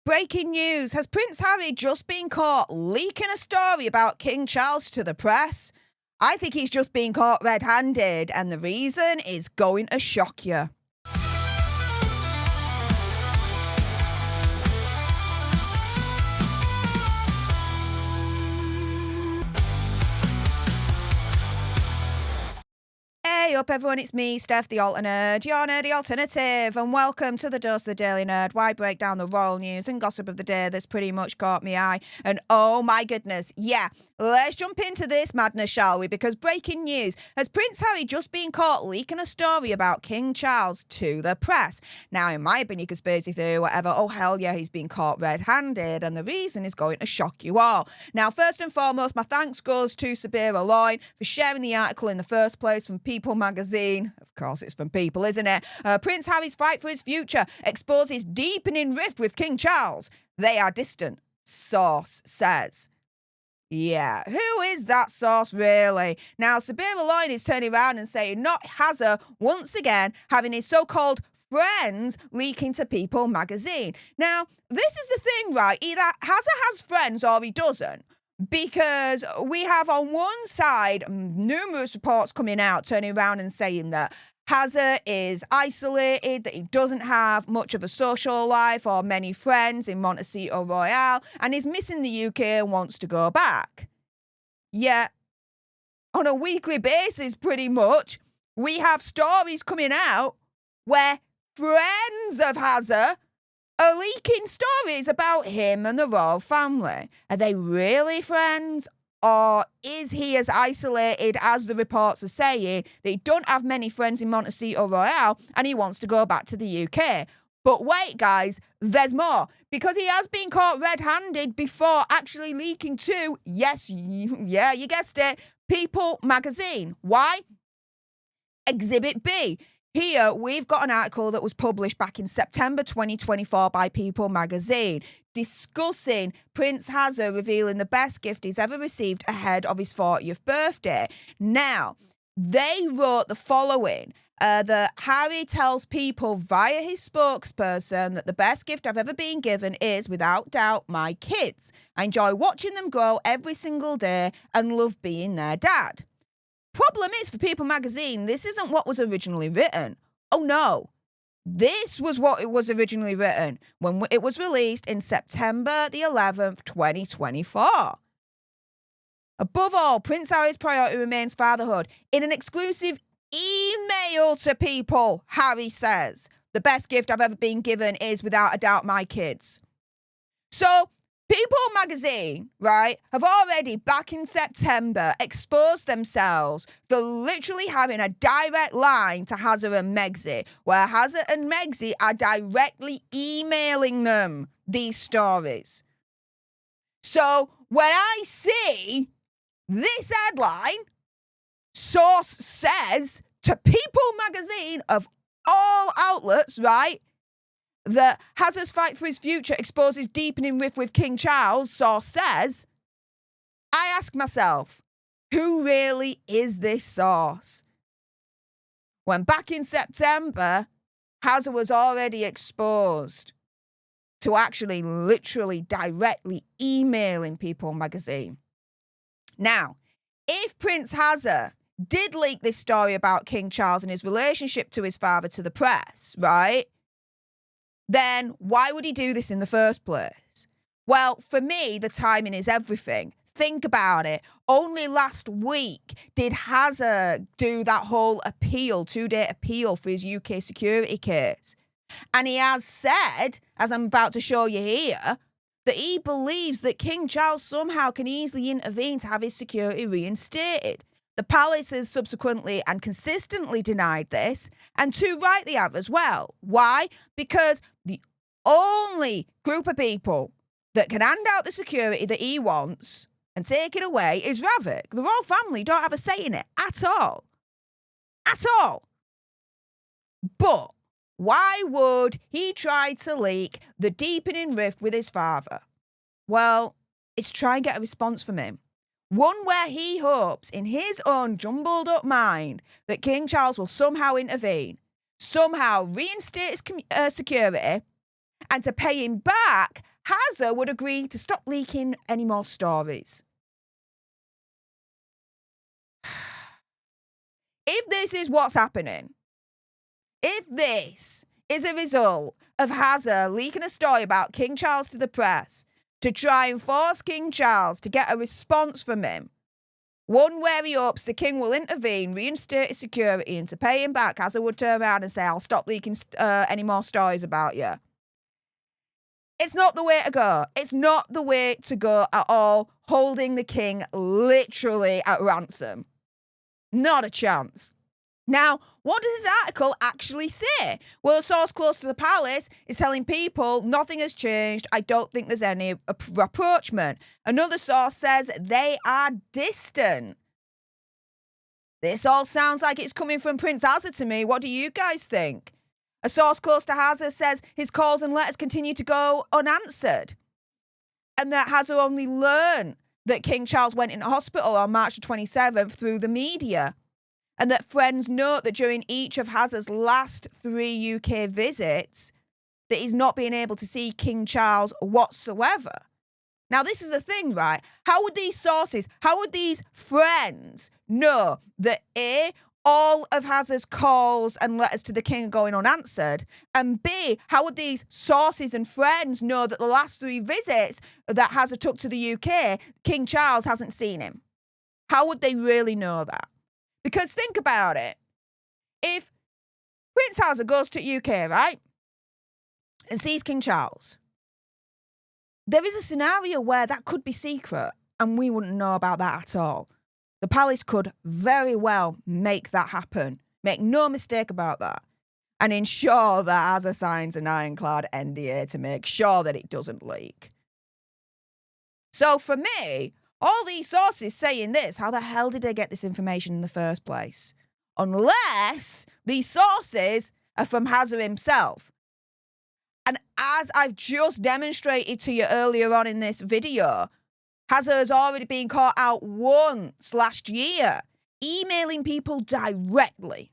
Breaking news. Has Prince Harry just been caught leaking a story about King Charles to the press? I think he's just been caught red-handed, and the reason is going to shock you. Hey up everyone, it's me, Stef, the Nerd, your nerdy alternative, and welcome to the Dose of the Daily Nerd, where I break down the royal news and gossip of the day that's pretty much caught me eye. And oh my goodness, yeah, let's jump into this madness, shall we? Because breaking news, has Prince Harry just been caught leaking a story about King Charles to the press? Now, in my opinion, conspiracy theory, whatever, oh hell yeah, he's been caught red-handed, and the reason is going to shock you all. Now, first and foremost, my thanks goes to Sabira Loin for sharing the article in the first place from People magazine. Of course, it's from People, isn't it? Prince Harry's fight for his future exposes deepening rift with King Charles. They are distant, source says. Yeah, who is that source really? Now, Sabira Loin is turning around and saying not Hazza once again having his so-called friends leaking to People magazine. Now, this is the thing, right? Either Hazza has friends or he doesn't. Because we have on one side numerous reports coming out turning around and saying that Hazza is isolated, that he doesn't have much of a social life or many friends in Montecito Royale, and he's missing the UK and wants to go back. Yet, on a weekly basis pretty much, we have stories coming out where friends of Hazza are leaking stories about him and the royal family. Are they really friends? Or is he as isolated as the reports are saying that he don't have many friends in Montecito Royale and he wants to go back to the UK? But wait, guys, there's more. Because he has been caught red-handed before actually leaking to, yes, yeah, you guessed it, People magazine. Why? Exhibit B. Here, we've got an article that was published back in September 2024 by People magazine discussing Prince Hazza revealing the best gift he's ever received ahead of his 40th birthday. Now, they wrote the following, that Harry tells People via his spokesperson that the best gift I've ever been given is, without doubt, my kids. I enjoy watching them grow every single day and love being their dad. Problem is, for People magazine, this isn't what was originally written. Oh no, this was what it was originally written when it was released in September the 11th, 2024. Above all, Prince Harry's priority remains fatherhood. In an exclusive email to People, Harry says, the best gift I've ever been given is, without a doubt, my kids. So, People magazine, right, have already, back in September, exposed themselves for literally having a direct line to Hazza and Megxie, where Hazza and Megxie are directly emailing them these stories. So when I see this headline, source says to People magazine of all outlets, right, that Hazza's fight for his future exposes deepening rift with King Charles, source says, I ask myself, who really is this source? When back in September, Hazza was already exposed to actually literally directly emailing People magazine. Now, if Prince Hazza did leak this story about King Charles and his relationship to his father to the press, right? Then why would he do this in the first place? Well, for me, the timing is everything. Think about it. Only last week did Hazza do that whole appeal, 2-day appeal for his UK security case. And he has said, as I'm about to show you here, that he believes that King Charles somehow can easily intervene to have his security reinstated. The palace has subsequently and consistently denied this, and too right they have as well. Why? Because the only group of people that can hand out the security that he wants and take it away is Ravik. The royal family don't have a say in it at all. At all. But why would he try to leak the deepening rift with his father? Well, it's to try and get a response from him. One where he hopes in his own jumbled up mind that King Charles will somehow intervene, somehow reinstate his security, and to pay him back, Hazza would agree to stop leaking any more stories. If this is what's happening, if this is a result of Hazza leaking a story about King Charles to the press to try and force King Charles to get a response from him, one where he hopes the king will intervene, reinstate his security, and to pay him back, Hazza would turn around and say, I'll stop leaking any more stories about you. It's not the way to go. It's not the way to go at all, holding the king literally at ransom. Not a chance. Now, what does this article actually say? Well, a source close to the palace is telling people nothing has changed. I don't think there's any rapprochement. Another source says they are distant. This all sounds like it's coming from Prince Hazza to me. What do you guys think? A source close to Hazza says his calls and letters continue to go unanswered, and that Hazza only learned that King Charles went into hospital on March 27th through the media, and that friends note that during each of Hazza's last 3 UK visits, that he's not been able to see King Charles whatsoever. Now, this is a thing, right? How would these sources, how would these friends know that A, all of Hazza's calls and letters to the king are going unanswered, and B, how would these sources and friends know that the last 3 visits that Hazza took to the UK, King Charles hasn't seen him? How would they really know that? Because think about it. If Prince Hazza goes to UK, right, and sees King Charles, there is a scenario where that could be secret and we wouldn't know about that at all. The palace could very well make that happen. Make no mistake about that. And ensure that Hazza signs an ironclad NDA to make sure that it doesn't leak. So for me, all these sources saying this, how the hell did they get this information in the first place? Unless these sources are from Hazza himself. And as I've just demonstrated to you earlier on in this video, Hazza has already been caught out once last year, emailing people directly.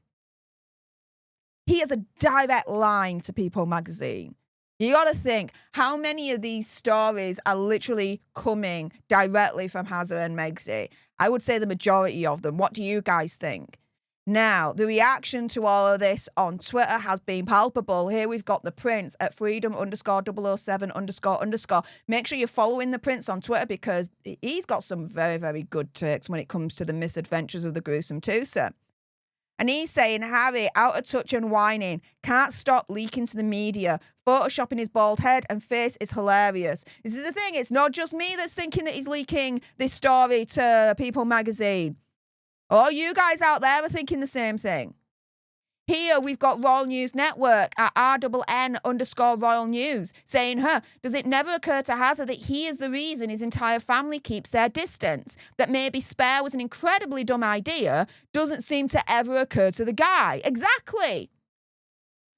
He has a direct line to People magazine. You got to think, how many of these stories are literally coming directly from Hazza and Meghan? I would say the majority of them. What do you guys think? Now, the reaction to all of this on Twitter has been palpable. Here we've got the Prince at freedom_007__. Make sure you're following the Prince on Twitter because he's got some very, very good takes when it comes to the misadventures of the gruesome twosome. And he's saying, Harry, out of touch and whining, can't stop leaking to the media. Photoshopping his bald head and face is hilarious. This is the thing, it's not just me that's thinking that he's leaking this story to People magazine. All you guys out there are thinking the same thing. Here we've got Royal News Network at RNN_Royal News saying, does it never occur to Hazza that he is the reason his entire family keeps their distance? That maybe Spare was an incredibly dumb idea doesn't seem to ever occur to the guy. Exactly.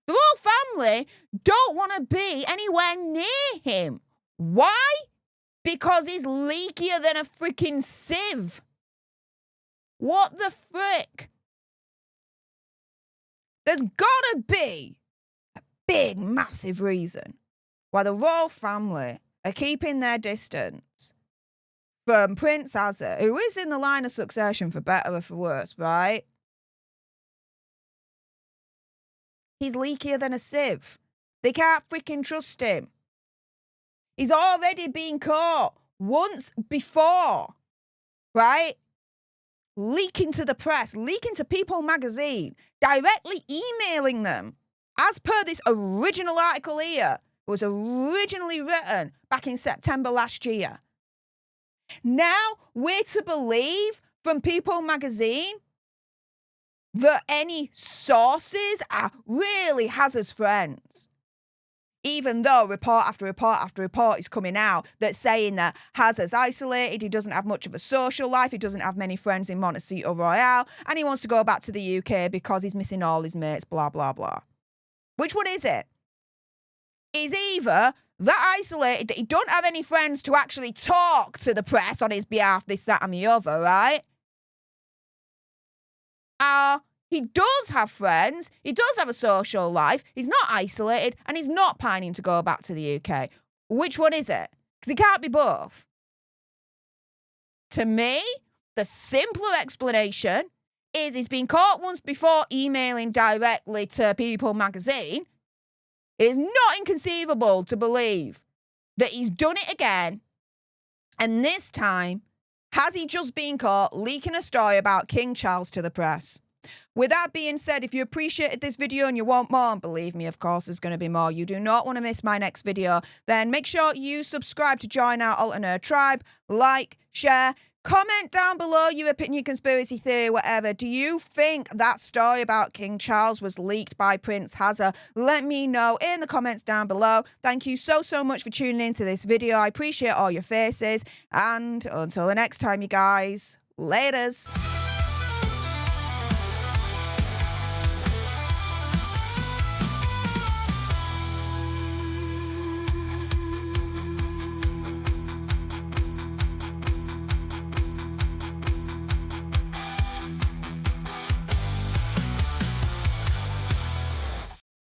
The royal family don't want to be anywhere near him. Why? Because he's leakier than a freaking sieve. What the frick? There's gotta be a big, massive reason why the royal family are keeping their distance from Prince Hazza, who is in the line of succession for better or for worse, right? He's leakier than a sieve. They can't freaking trust him. He's already been caught once before, right? Leaking to the press, leaking to People magazine, directly emailing them. As per this original article here, it was originally written back in September last year. Now we're to believe from People magazine that any sources are really Hazza's friends. Even though report after report after report is coming out that's saying that Hazza's isolated, he doesn't have much of a social life, he doesn't have many friends in Montecito Royale, and he wants to go back to the UK because he's missing all his mates, blah, blah, blah. Which one is it? He's either that isolated that he don't have any friends to actually talk to the press on his behalf, this, that, and the other, right? He does have friends, he does have a social life, he's not isolated, and he's not pining to go back to the UK. Which one is it? Because it can't be both. To me, the simpler explanation is he's been caught once before emailing directly to People magazine. It is not inconceivable to believe that he's done it again. And this time, has he just been caught leaking a story about King Charles to the press? With that being said, if you appreciated this video and you want more, and believe me, of course, there's going to be more. You do not want to miss my next video. Then make sure you subscribe to join our alternate tribe. Like, share, comment down below your opinion, conspiracy theory, whatever. Do you think that story about King Charles was leaked by Prince Hazza? Let me know in the comments down below. Thank you so much for tuning into this video. I appreciate all your faces. And until the next time, you guys, laters.